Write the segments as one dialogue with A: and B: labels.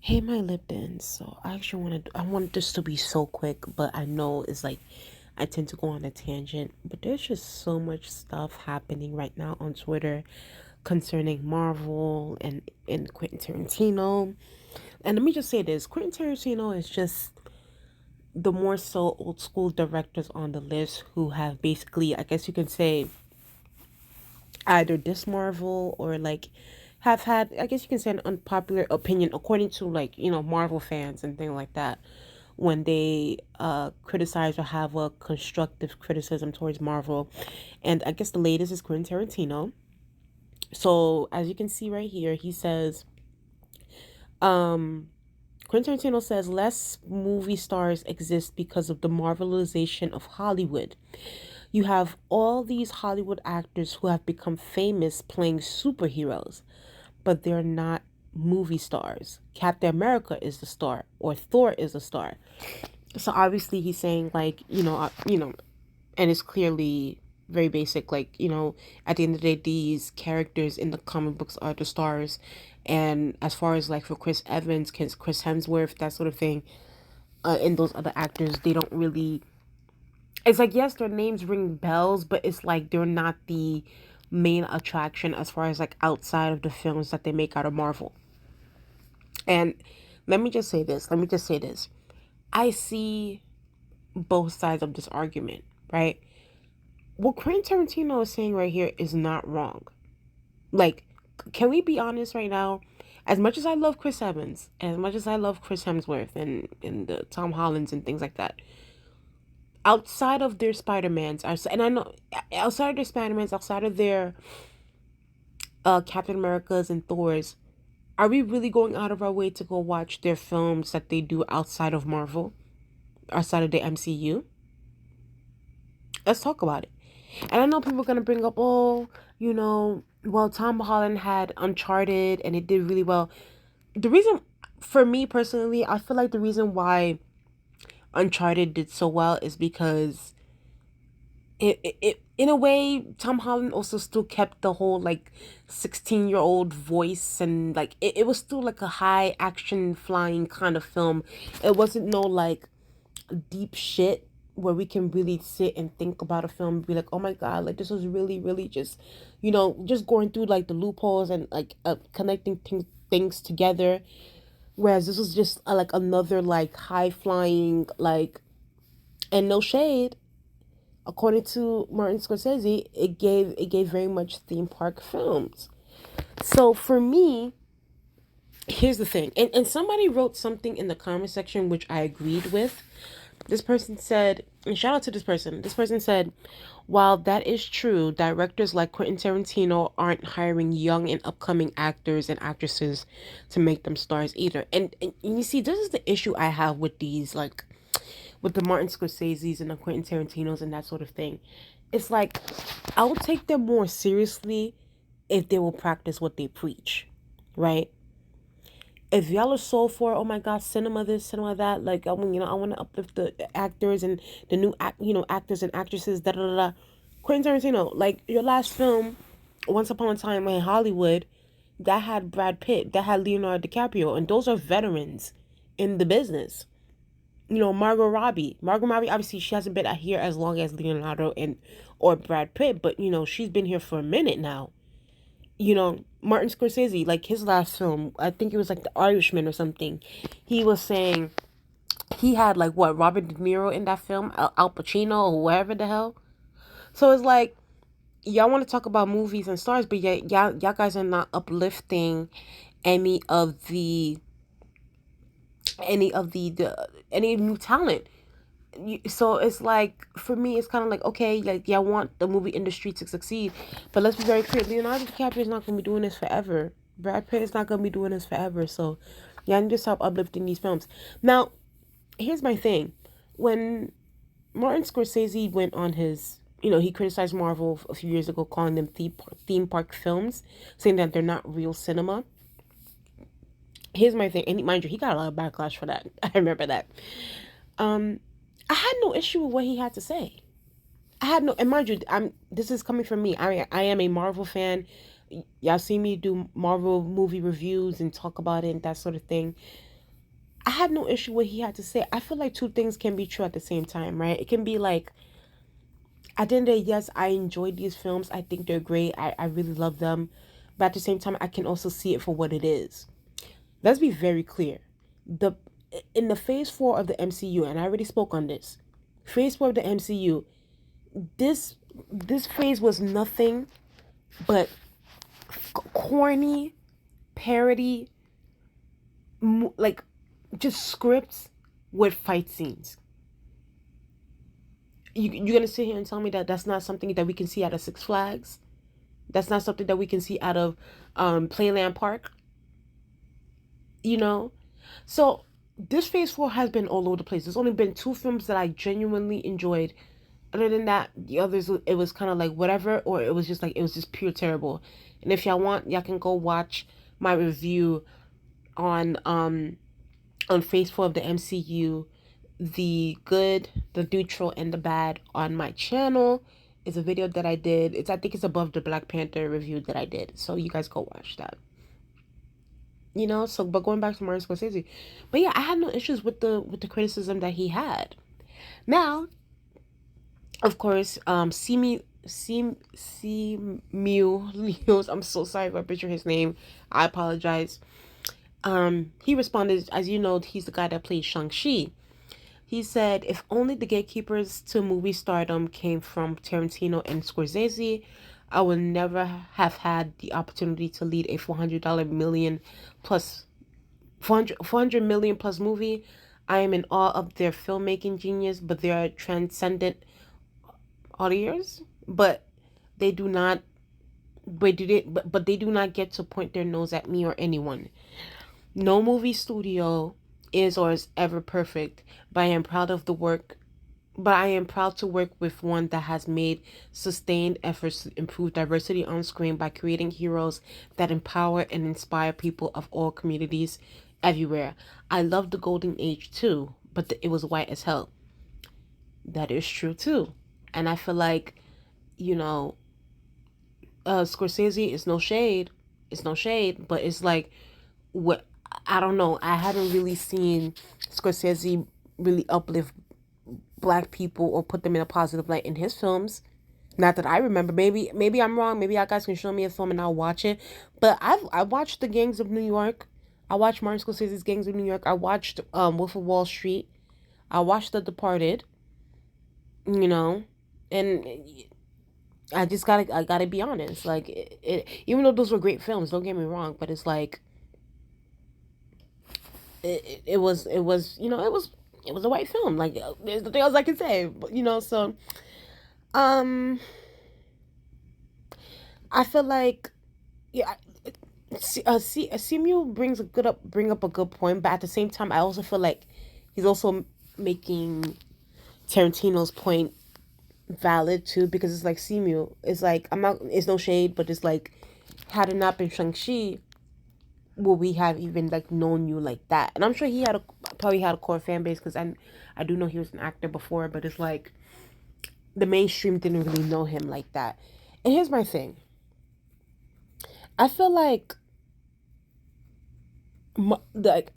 A: Hey, my Lipton. So I want this to be so quick, but I know it's like I tend to go on a tangent. But there's just so much stuff happening right now on Twitter concerning Marvel and Quentin Tarantino. And let me just say this: Quentin Tarantino is just the more so old school directors on the list who have basically, I guess you can say, either this Marvel or like have had, I guess you can say, an unpopular opinion according to like Marvel fans and things like that when they criticize or have a constructive criticism towards Marvel. And I guess the latest is Quentin Tarantino. So as you can see right here, he says, um, Quentin Tarantino says less movie stars exist because of the marvelization of Hollywood. You have all these Hollywood actors who have become famous playing superheroes, but they're not movie stars. Captain America is the star, or Thor is a star. So obviously he's saying like and it's clearly very basic. Like at the end of the day, these characters in the comic books are the stars, and as far as like for Chris Evans, Chris Hemsworth, that sort of thing, and those other actors, they don't really. It's like yes, their names ring bells, but it's like they're not the main attraction as far as like outside of the films that they make out of Marvel. And let me just say this. Let me just say this. I see both sides of this argument, right? What Quentin Tarantino is saying right here is not wrong. Like, can we be honest right now? As much as I love Chris Evans, and as much as I love Chris Hemsworth and the Tom Hollands and things like that, outside of their Spider-Mans, and I know outside of their Spider-Mans, outside of their Captain Americas and Thors, are we really going out of our way to go watch their films that they do outside of Marvel, outside of the MCU? Let's talk about it. And I know people are gonna bring up, oh, well, Tom Holland had Uncharted and it did really well. The reason, for me personally, I feel like the reason why Uncharted did so well is because it in a way, Tom Holland also still kept the whole like 16-year-old voice, and like it was still like a high action flying kind of film. It wasn't no like deep shit where we can really sit and think about a film and be like, oh my god, like this was really, really just, just going through like the loopholes and like connecting things together. Whereas this was just like another like high flying like, and no shade, according to Martin Scorsese, it gave very much theme park films. So for me, here's the thing, and somebody wrote something in the comment section which I agreed with. This person said, and shout out to this person. This person said, while that is true, directors like Quentin Tarantino aren't hiring young and upcoming actors and actresses to make them stars either. And you see, this is the issue I have with these, like, with the Martin Scorsese's and the Quentin Tarantinos and that sort of thing. It's like, I will take them more seriously if they will practice what they preach, right? If y'all are so for, oh my god, cinema this, cinema that, like I want, I want to uplift the actors and the new actors and actresses, da da da da. Quentin Tarantino, like your last film, Once Upon a Time in Hollywood, that had Brad Pitt, that had Leonardo DiCaprio, and those are veterans in the business. Margot Robbie. Margot Robbie, obviously, she hasn't been here as long as Leonardo and or Brad Pitt, but she's been here for a minute now. Martin Scorsese, like his last film, I think it was like The Irishman or something. He was saying he had like what, Robert De Niro in that film, Al Pacino or whatever the hell. So it's like y'all want to talk about movies and stars, but yet y'all guys are not uplifting any of the any new talent. So it's like, for me, it's kind of like, okay, like yeah, I want the movie industry to succeed, but let's be very clear: Leonardo DiCaprio is not going to be doing this forever. Brad Pitt is not going to be doing this forever. So yeah, I need to stop uplifting these films. Now, here's my thing: when Martin Scorsese went on his, he criticized Marvel a few years ago, calling them theme park films, saying that they're not real cinema. Here's my thing, and mind you, he got a lot of backlash for that. I remember that. Um, I had no issue with what he had to say. I had no, and mind you, this is coming from me. I am a Marvel fan. Y'all see me do Marvel movie reviews and talk about it and that sort of thing. I had no issue with what he had to say. I feel like two things can be true at the same time, right? It can be like, at the end of the day, yes, I enjoyed these films. I think they're great. I really love them. But at the same time, I can also see it for what it is. Let's be very clear. The In the phase four of the MCU, and I already spoke on this. Phase four of the MCU, this this phase was nothing but corny parody, like just scripts with fight scenes. You're gonna sit here and tell me that that's not something that we can see out of Six Flags? That's not something that we can see out of Playland Park? You know? So this phase four has been all over the place. There's only been two films that I genuinely enjoyed. Other than that, the others, it was kind of like whatever, or it was just like, it was just pure terrible. And if y'all want, y'all can go watch my review on phase four of the MCU, the good, the neutral, and the bad on my channel. It's a video that I did. I think it's above the Black Panther review that I did. So you guys go watch that. So but going back to Martin Scorsese. But yeah, I had no issues with the criticism that he had. Now, of course, Leos, I'm so sorry if I butcher his name. I apologize. He responded, as you know, he's the guy that played Shang-Chi. He said, if only the gatekeepers to movie stardom came from Tarantino and Scorsese, I would never have had the opportunity to lead a $400 million plus movie. I am in awe of their filmmaking genius, but they are transcendent audiors. But they do not, but they do not get to point their nose at me or anyone. No movie studio is or is ever perfect, but I am proud of the work. But I am proud to work with one that has made sustained efforts to improve diversity on screen by creating heroes that empower and inspire people of all communities everywhere. I love the Golden Age too, but it was white as hell. That is true too. And I feel like, you know, Scorsese is no shade. It's no shade, but it's like, what, I don't know. I haven't really seen Scorsese really uplift black people or put them in a positive light in his films. Not that I remember. Maybe I'm wrong. Maybe you guys can show me a film and I'll watch it. But I watched The Gangs of New York. I watched Martin Scorsese's Gangs of New York. I watched Wolf of Wall Street. I watched The Departed. And I gotta be honest. Like even though those were great films, don't get me wrong, but it's like it was a white film. Like there's nothing else I can say. But, so um, I feel like yeah. Simu bring up a good point, but at the same time, I also feel like he's also making Tarantino's point valid too, because it's like Simu. It's like it's no shade, but it's like, had it not been Shang-Chi, will we have even like known you like that? And I'm sure he probably had a core fan base, because I do know he was an actor before, but it's like the mainstream didn't really know him like that. And here's my thing. I feel like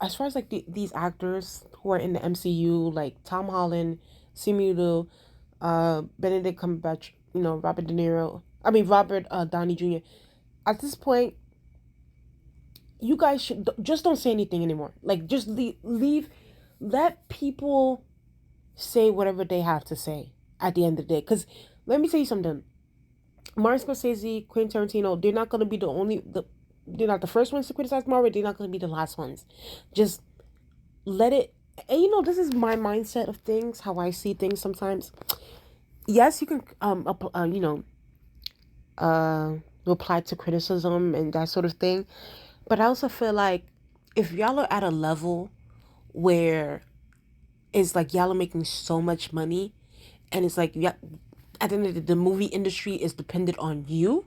A: as far as like these actors who are in the MCU, like Tom Holland, Simu Liu, Benedict Cumberbatch, Robert De Niro, Robert Downey Jr. At this point, you guys should just don't say anything anymore. Like, just leave, let people say whatever they have to say at the end of the day. Because let me tell you something. Martin Scorsese, Quentin Tarantino, they're not going to be they're not the first ones to criticize Marvel. They're not going to be the last ones. Just let it. And this is my mindset of things, how I see things sometimes. Yes, you can reply to criticism and that sort of thing. But I also feel like if y'all are at a level where it's like y'all are making so much money, and it's like, yeah, at the end of the day, the movie industry is dependent on you.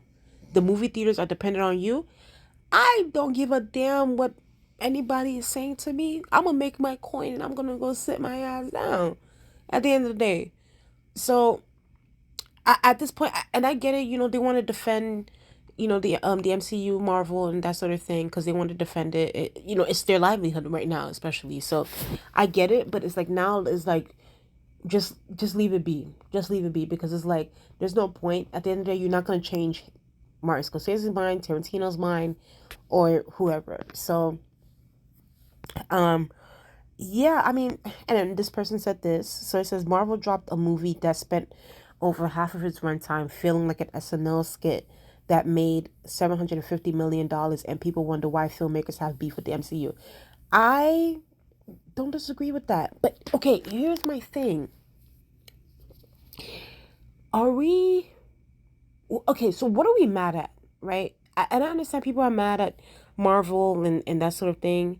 A: The movie theaters are dependent on you. I don't give a damn what anybody is saying to me. I'm going to make my coin and I'm going to go sit my ass down at the end of the day. So at this point, and I get it, they want to defend, the MCU, Marvel, and that sort of thing, because they want to defend it. It's their livelihood right now, especially. So, I get it, but it's like now it's like just leave it be, just leave it be, because it's like there's no point. At the end of the day, you're not gonna change Martin Scorsese's mind, Tarantino's mind, or whoever. So, um, yeah, I mean, and then this person said this. So it says Marvel dropped a movie that spent over half of its runtime feeling like an SNL skit that made $750 million, and people wonder why filmmakers have beef with the MCU. I don't disagree with that, but okay, here's my thing. Are we okay? So what are we mad at, right? And I understand people are mad at Marvel and that sort of thing.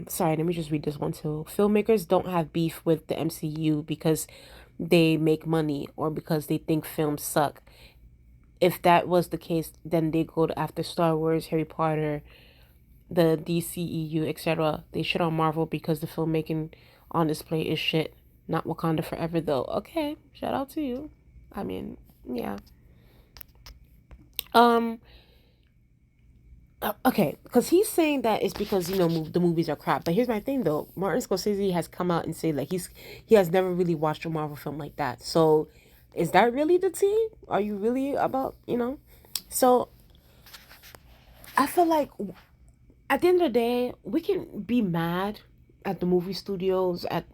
A: Sorry, let me just read this one too. Filmmakers don't have beef with the MCU because they make money or because they think films suck. If that was the case, then they go after Star Wars, Harry Potter, the DCEU, etc. They shit on Marvel because the filmmaking on display is shit. Not Wakanda Forever though. Okay, shout out to you. I mean, yeah. Um, okay, because he's saying that it's because the movies are crap. But here's my thing though: Martin Scorsese has come out and said like he has never really watched a Marvel film like that. So, is that really the tea? Are you really about So I feel like at the end of the day, we can be mad at the movie studios, at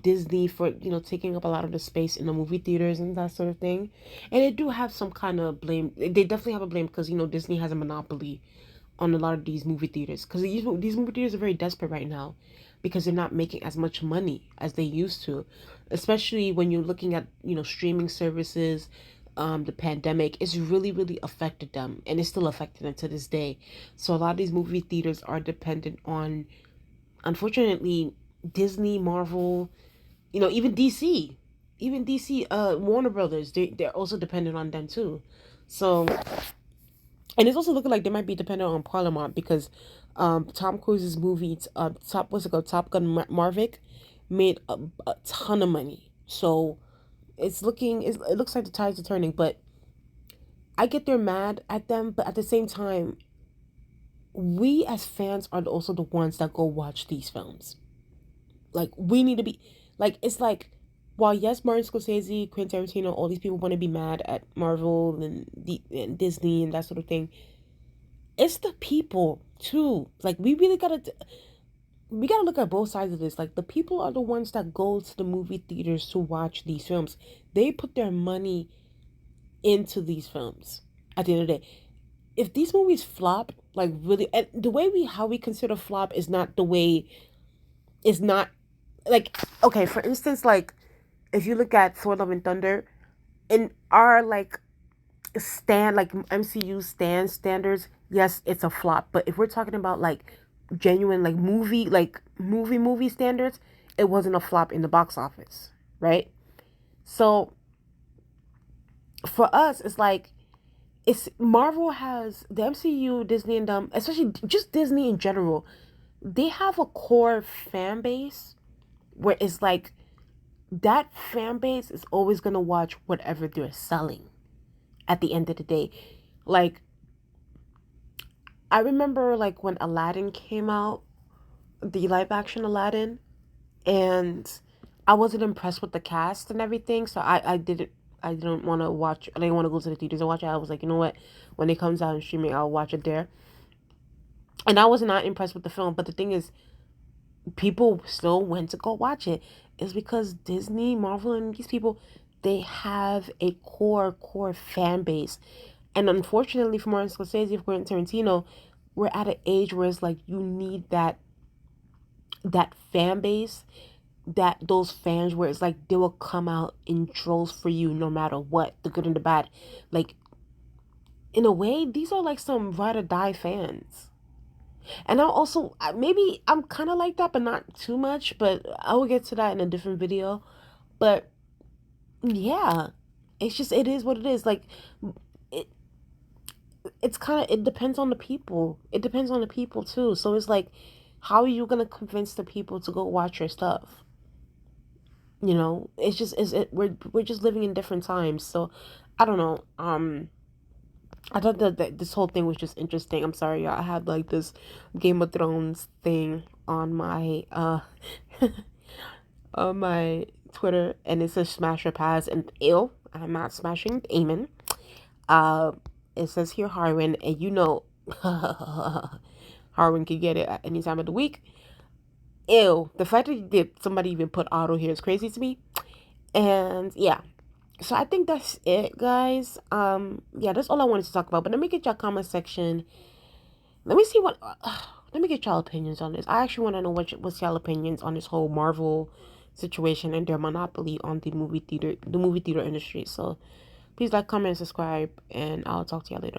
A: Disney for taking up a lot of the space in the movie theaters and that sort of thing, and they do have some kind of blame. They definitely have a blame because Disney has a monopoly on a lot of these movie theaters because these movie theaters are very desperate right now because they're not making as much money as they used to, especially when you're looking at streaming services. The pandemic it's really affected them, and it's still affecting them to this day. So a lot of these movie theaters are dependent on, unfortunately, Disney, Marvel, even DC, Warner Brothers. They're also dependent on them too. So, and it's also looking like they might be dependent on Parliament because Tom Cruise's movie, what's it called, Top Gun Marvick, made a ton of money. So it looks like the tides are turning. But I get they're mad at them, but at the same time, we as fans are also the ones that go watch these films. Like we need to be like it's like while yes, Martin Scorsese, Quentin Tarantino, all these people want to be mad at Marvel and Disney and that sort of thing, it's the people too. Like we gotta look at both sides of this. Like the people are the ones that go to the movie theaters to watch these films. They put their money into these films. At the end of the day, if these movies flop, like really, and the way how we consider flop is not the way is not like okay. For instance, like if you look at Thor: Love and Thunder, in our like MCU standards, yes, it's a flop. But if we're talking about like genuine movie standards, it wasn't a flop in the box office, right? So for us, it's like it's Marvel has the MCU, Disney and them, especially just Disney in general. They have a core fan base where it's like that fan base is always gonna watch whatever they're selling at the end of the day. Like I remember like when Aladdin came out, the live action Aladdin, and I wasn't impressed with the cast and everything, so I didn't want to watch. I didn't want to go to the theaters and watch it. I was like, you know what? When it comes out in streaming, I'll watch it there. And I was not impressed with the film. But the thing is, people still went to go watch it. It's because Disney, Marvel, and these people, they have a core fan base. And unfortunately for Martin Scorsese, for Quentin Tarantino, we're at an age where it's like you need that fan base, that those fans where it's like they will come out in droves for you no matter what, the good and the bad. Like in a way, these are like some ride or die fans. And I also maybe I'm kind of like that, but not too much. But I will get to that in a different video. But yeah, it's just it is what it is. Like it, it's kind of it depends on the people. It depends on the people too. So it's like, how are you gonna convince the people to go watch your stuff? It's just is it we're just living in different times. So I don't know. I thought that this whole thing was just interesting. I'm sorry, y'all. I had like this Game of Thrones thing on my on my Twitter, and it says smash or pass, and ill. I'm not smashing. Amen. Uh, it says here Harwin, and you know, Harwin can get it at any time of the week. Ew, the fact that somebody even put auto here is crazy to me. And yeah, so I think that's it, guys. Yeah, that's all I wanted to talk about. But let me get your comment section. Let me see what. Let me get y'all opinions on this. I actually want to know what's y'all opinions on this whole Marvel situation and their monopoly on the movie theater industry. So please like, comment, subscribe, and I'll talk to y'all later.